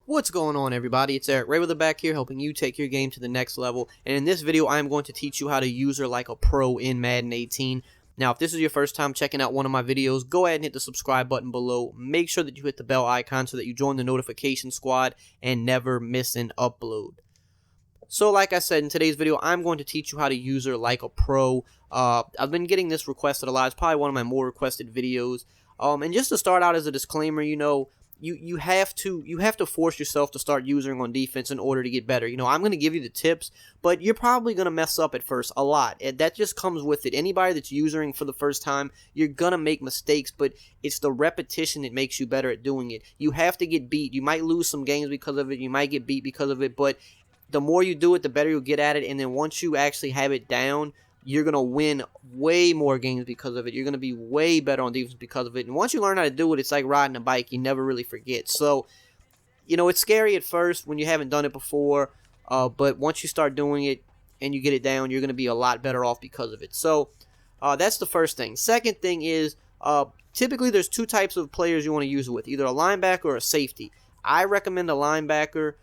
What's going on, everybody? It's EricRayweather back here, helping you take your game to the next level. And in this video, I am going to teach you how to user like a pro in Madden 18. Now, if this is your first time checking out one of my videos, go ahead and hit the subscribe button below. Make sure that you hit the bell icon so that you join the notification squad and never miss an upload. So, like I said, in today's video, I'm going to teach you how to user like a pro. I've been getting this requested a lot. It's probably one of my more requested videos. And just to start out as a disclaimer, you have to force yourself to start using on defense in order to get better. I'm going to give you the tips, but you're probably going to mess up at first a lot. And that just comes with it. Anybody that's using for the first time, you're going to make mistakes, but it's the repetition that makes you better at doing it. You have to get beat. You might lose some games because of it. You might get beat because of it, but the more you do it, the better you'll get at it. And then once you actually have it down, you're going to win way more games because of it. You're going to be way better on defense because of it. And once you learn how to do it, it's like riding a bike. You never really forget. So, it's scary at first when you haven't done it before. But once you start doing it and you get it down, you're going to be a lot better off because of it. So, that's the first thing. Second thing is, typically there's two types of players you want to use it with. Either a linebacker or a safety. I recommend a linebacker.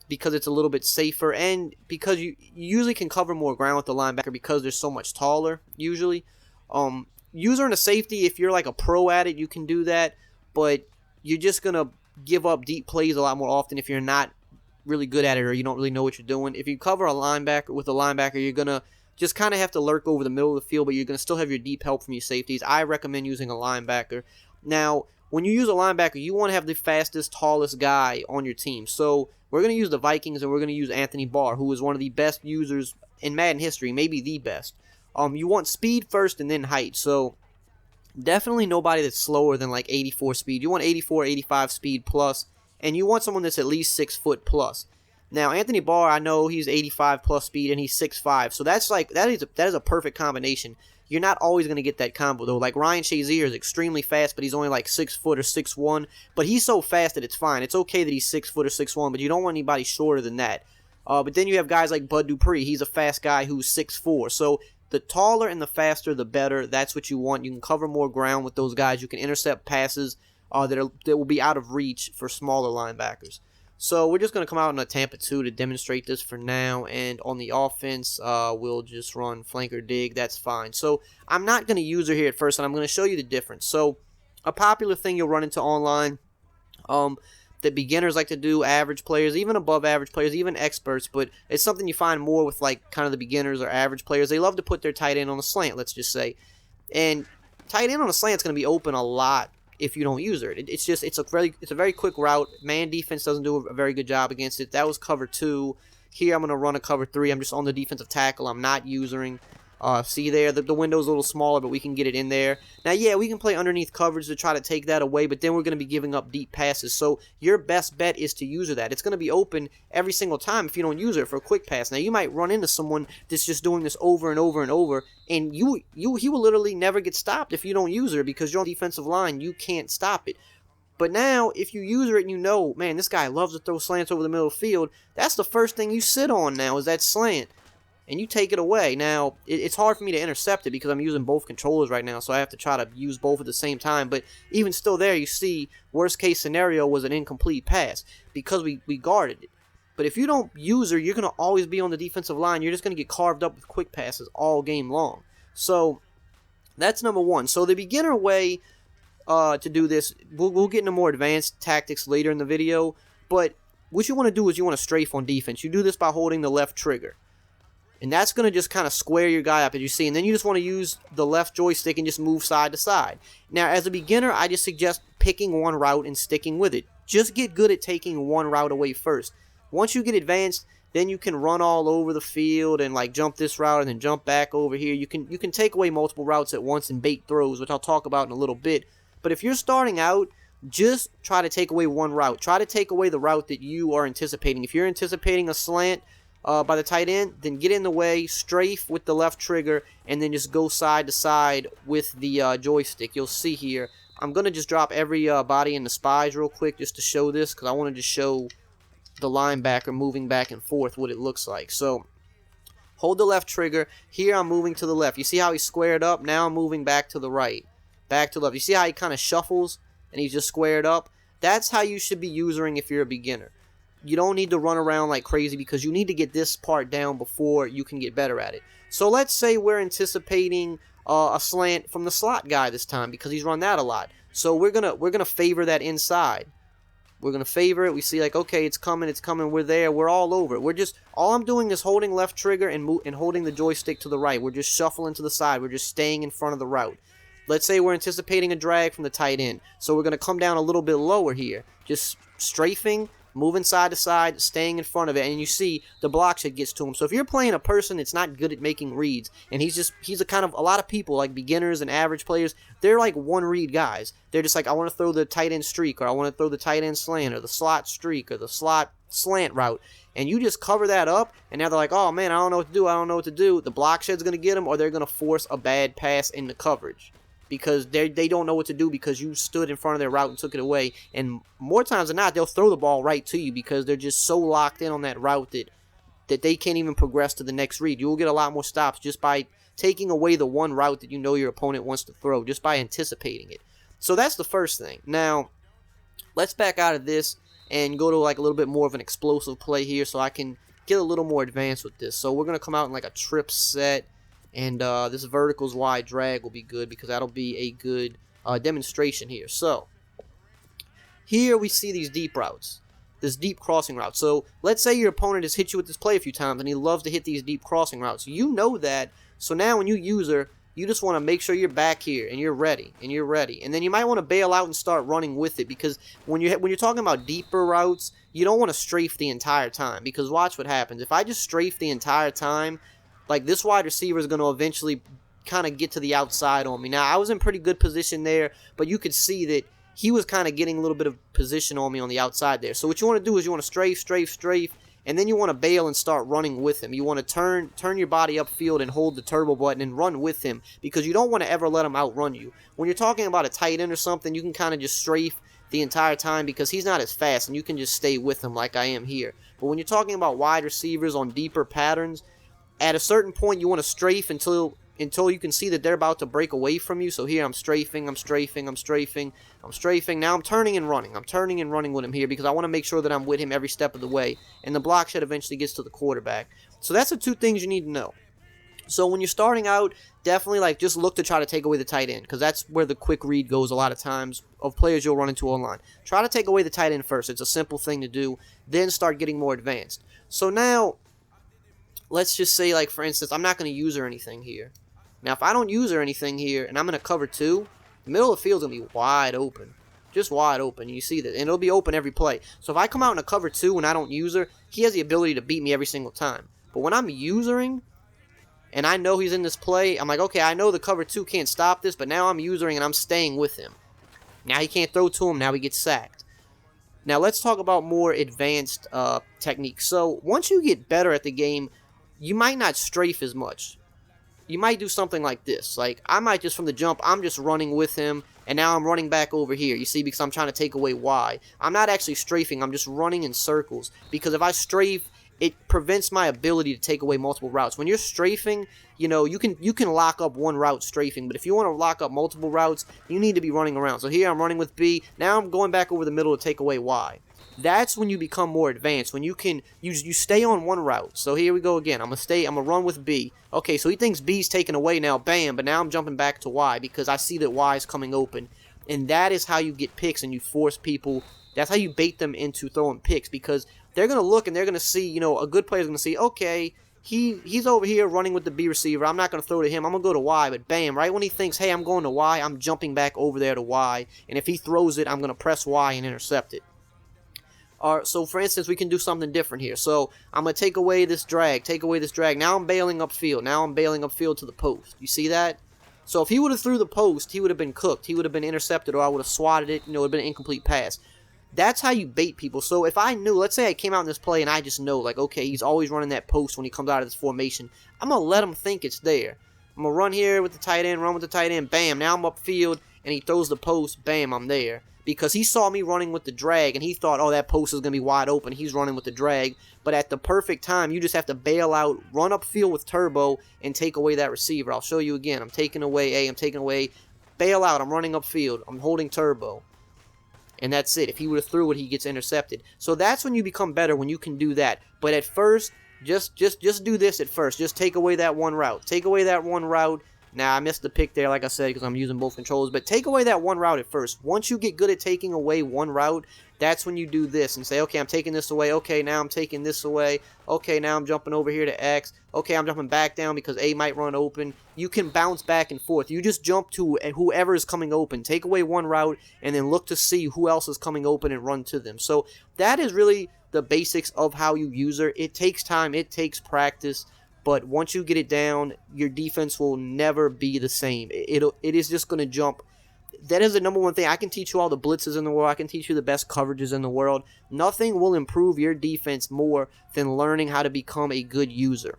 Because it's a little bit safer, and because you usually can cover more ground with the linebacker because they're so much taller, usually. User and a safety, if you're like a pro at it, you can do that, but you're just going to give up deep plays a lot more often if you're not really good at it or you don't really know what you're doing. If you cover a linebacker with a linebacker, you're going to just kind of have to lurk over the middle of the field, but you're going to still have your deep help from your safeties. I recommend using a linebacker. Now, when you use a linebacker, you want to have the fastest, tallest guy on your team. So we're going to use the Vikings, and we're going to use Anthony Barr, who is one of the best users in Madden history, maybe the best. You want speed first and then height. So definitely nobody that's slower than like 84 speed. You want 84, 85 speed plus, and you want someone that's at least 6 foot plus. Now, Anthony Barr, I know he's 85 plus speed, and he's 6'5", so that is a perfect combination. You're not always going to get that combo, though. Like, Ryan Shazier is extremely fast, but he's only like 6 foot or 6'1". But he's so fast that it's fine. It's okay that he's 6 foot or 6'1", but you don't want anybody shorter than that. But then you have guys like Bud Dupree. He's a fast guy who's 6'4". So the taller and the faster, the better. That's what you want. You can cover more ground with those guys. You can intercept passes that will be out of reach for smaller linebackers. So we're just going to come out in a Tampa 2 to demonstrate this for now. And on the offense, we'll just run flanker dig. That's fine. So I'm not going to use her here at first, and I'm going to show you the difference. So a popular thing you'll run into online that beginners like to do, average players, even above average players, even experts, but it's something you find more with like kind of the beginners or average players. They love to put their tight end on a slant, let's just say. And tight end on a slant is going to be open a lot if you don't use her. It's a very quick route. Man defense doesn't do a very good job against it. That was cover 2. Here I'm going to run a cover 3. I'm just on the defensive tackle. I'm not using. See there, the window's a little smaller, but we can get it in there. Now, yeah, we can play underneath coverage to try to take that away, but then we're going to be giving up deep passes. So your best bet is to use that. It's going to be open every single time if you don't use it for a quick pass. Now, you might run into someone that's just doing this over and over and over, and he will literally never get stopped if you don't use her because you're on the defensive line. You can't stop it. But now, if you use her and you know, man, this guy loves to throw slants over the middle of the field, that's the first thing you sit on now is that slant. And you take it away. Now, it's hard for me to intercept it because I'm using both controllers right now, so I have to try to use both at the same time. But even still there, you see, worst case scenario was an incomplete pass because we guarded it. But if you don't use her, you're going to always be on the defensive line. You're just going to get carved up with quick passes all game long. So that's number one. So the beginner way to do this, we'll get into more advanced tactics later in the video. But what you want to do is you want to strafe on defense. You do this by holding the left trigger. And that's going to just kind of square your guy up, as you see. And then you just want to use the left joystick and just move side to side. Now, as a beginner, I just suggest picking one route and sticking with it. Just get good at taking one route away first. Once you get advanced, then you can run all over the field and like jump this route and then jump back over here. You can take away multiple routes at once and bait throws, which I'll talk about in a little bit. But if you're starting out, just try to take away one route. Try to take away the route that you are anticipating. If you're anticipating a slant by the tight end, then get in the way, strafe with the left trigger, and then just go side to side with the joystick. You'll see here, I'm going to just drop every body in the spies real quick just to show this, because I wanted to show the linebacker moving back and forth what it looks like. So, hold the left trigger. Here I'm moving to the left. You see how he's squared up? Now I'm moving back to the right. Back to the left. You see how he kind of shuffles and he's just squared up? That's how you should be usering if you're a beginner. You don't need to run around like crazy because you need to get this part down before you can get better at it. So let's say we're anticipating a slant from the slot guy this time because he's run that a lot. So we're gonna favor that inside. We're gonna favor it. We see like, okay, it's coming. We're there. We're all over it. All I'm doing is holding left trigger and holding the joystick to the right. We're just shuffling to the side. We're just staying in front of the route. Let's say we're anticipating a drag from the tight end. So we're gonna come down a little bit lower here. Just strafing, moving side to side, staying in front of it, and you see the block shit gets to him. So if you're playing a person that's not good at making reads, and he's a lot of people, like beginners and average players, they're like one read guys. They're just like, I want to throw the tight end streak, or I want to throw the tight end slant, or the slot streak, or the slot slant route, and you just cover that up, and now they're like, oh man, I don't know what to do. The block shed's going to get them, or they're going to force a bad pass into coverage. Because they don't know what to do because you stood in front of their route and took it away. And more times than not, they'll throw the ball right to you because they're just so locked in on that route that they can't even progress to the next read. You will get a lot more stops just by taking away the one route that you know your opponent wants to throw, just by anticipating it. So that's the first thing. Now, let's back out of this and go to like a little bit more of an explosive play here so I can get a little more advanced with this. So we're going to come out in like a trip set. And this verticals wide drag will be good because that'll be a good demonstration here. So here we see these deep routes, this deep crossing route. So let's say your opponent has hit you with this play a few times and he loves to hit these deep crossing routes. You know that. So now when you use her, you just want to make sure you're back here and you're ready. And then you might want to bail out and start running with it because when you're talking about deeper routes, you don't want to strafe the entire time because watch what happens. If I just strafe the entire time, like this wide receiver is going to eventually kind of get to the outside on me. Now, I was in pretty good position there, but you could see that he was kind of getting a little bit of position on me on the outside there. So what you want to do is you want to strafe, and then you want to bail and start running with him. You want to turn your body upfield and hold the turbo button and run with him because you don't want to ever let him outrun you. When you're talking about a tight end or something, you can kind of just strafe the entire time because he's not as fast, and you can just stay with him like I am here. But when you're talking about wide receivers on deeper patterns, at a certain point, you want to strafe until you can see that they're about to break away from you. So here I'm strafing. Now I'm turning and running. I'm turning and running with him here because I want to make sure that I'm with him every step of the way. And the block shed eventually gets to the quarterback. So that's the two things you need to know. So when you're starting out, definitely like just look to try to take away the tight end because that's where the quick read goes a lot of times of players you'll run into online. Try to take away the tight end first. It's a simple thing to do. Then start getting more advanced. So now, let's just say, like, for instance, I'm not going to use her anything here. Now, if I don't use her anything here, and I'm going to cover 2, the middle of the field's going to be wide open. Just wide open. You see that. And it'll be open every play. So if I come out in a cover 2 and I don't use her, he has the ability to beat me every single time. But when I'm usering, and I know he's in this play, I'm like, okay, I know the cover 2 can't stop this, but now I'm using and I'm staying with him. Now he can't throw to him. Now he gets sacked. Now let's talk about more advanced techniques. So once you get better at the game, you might not strafe as much. You might do something like this. Like, I might just from the jump, I'm just running with him, and now I'm running back over here, you see, because I'm trying to take away Y. I'm not actually strafing, I'm just running in circles, because if I strafe, it prevents my ability to take away multiple routes. When you're strafing, you know, you can lock up one route strafing, but if you want to lock up multiple routes, you need to be running around. So here I'm running with B, now I'm going back over the middle to take away Y. That's when you become more advanced, when you can you stay on one route. So here we go again. I'm gonna run with B. Okay, so he thinks B's taken away now, bam, but now I'm jumping back to Y because I see that Y is coming open. And that is how you get picks and you force people. That's how you bait them into throwing picks because they're gonna look and they're gonna see, you know, a good player's gonna see, okay, he's over here running with the B receiver. I'm not gonna throw to him. I'm gonna go to Y, but bam, right when he thinks, hey, I'm going to Y, I'm jumping back over there to Y. And if he throws it, I'm gonna press Y and intercept it. So for instance, we can do something different here. So I'm going to take away this drag. Now I'm bailing upfield to the post. You see that? So if he would have threw the post, he would have been cooked. He would have been intercepted, or I would have swatted it. You know, it would have been an incomplete pass. That's how you bait people. So if I knew, let's say I came out in this play and I just know, like, okay, he's always running that post when he comes out of this formation. I'm going to let him think it's there. I'm going to run here with the tight end, bam, now I'm upfield, and he throws the post, bam, I'm there. Because he saw me running with the drag, and he thought, oh, that post is going to be wide open. He's running with the drag. But at the perfect time, you just have to bail out, run upfield with turbo, and take away that receiver. I'll show you again. I'm taking away A. I'm taking away, bail out. I'm running upfield. I'm holding turbo. and that's it. If he would have threw it, he gets intercepted. So that's when you become better, when you can do that. But at first, just do this at first. Just take away that one route. Take away that one route. Now, I missed the pick there, like I said, because I'm using both controllers. But take away that one route at first. Once you get good at taking away one route, that's when you do this and say, okay, I'm taking this away. Okay, now I'm taking this away. Okay, now I'm jumping over here to X. Okay, I'm jumping back down because A might run open. You can bounce back and forth. You just jump to whoever is coming open. Take away one route and then look to see who else is coming open and run to them. So that is really the basics of how you user. It takes time. It takes practice. But once you get it down, your defense will never be the same. It is just going to jump. That is the number one thing. I can teach you all the blitzes in the world. I can teach you the best coverages in the world. Nothing will improve your defense more than learning how to become a good user.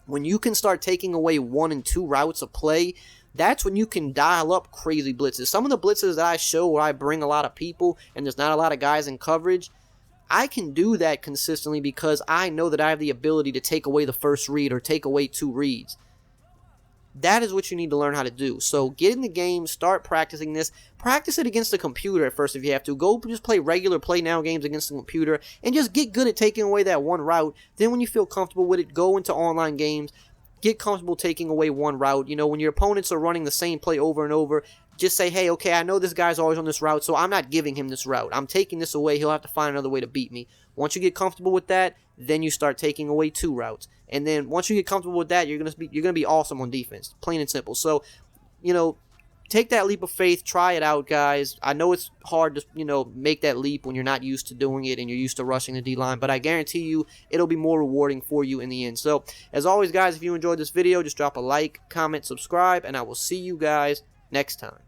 When you can start taking away 1 and 2 routes of play, that's when you can dial up crazy blitzes. Some of the blitzes that I show where I bring a lot of people and there's not a lot of guys in coverage, I can do that consistently because I know that I have the ability to take away the first read or take away 2 reads. That is what you need to learn how to do. So get in the game, start practicing this. Practice it against the computer at first if you have to. Go just play regular play now games against the computer and just get good at taking away that one route. Then when you feel comfortable with it, go into online games. Get comfortable taking away one route. You know, when your opponents are running the same play over and over, just say, hey, okay, I know this guy's always on this route, so I'm not giving him this route. I'm taking this away. He'll have to find another way to beat me. Once you get comfortable with that, then you start taking away 2 routes. And then once you get comfortable with that, you're gonna be awesome on defense, plain and simple. So, you know, take that leap of faith. Try it out, guys. I know it's hard to, you know, make that leap when you're not used to doing it and you're used to rushing the D-line, but I guarantee you it'll be more rewarding for you in the end. So, as always, guys, if you enjoyed this video, just drop a like, comment, subscribe, and I will see you guys next time.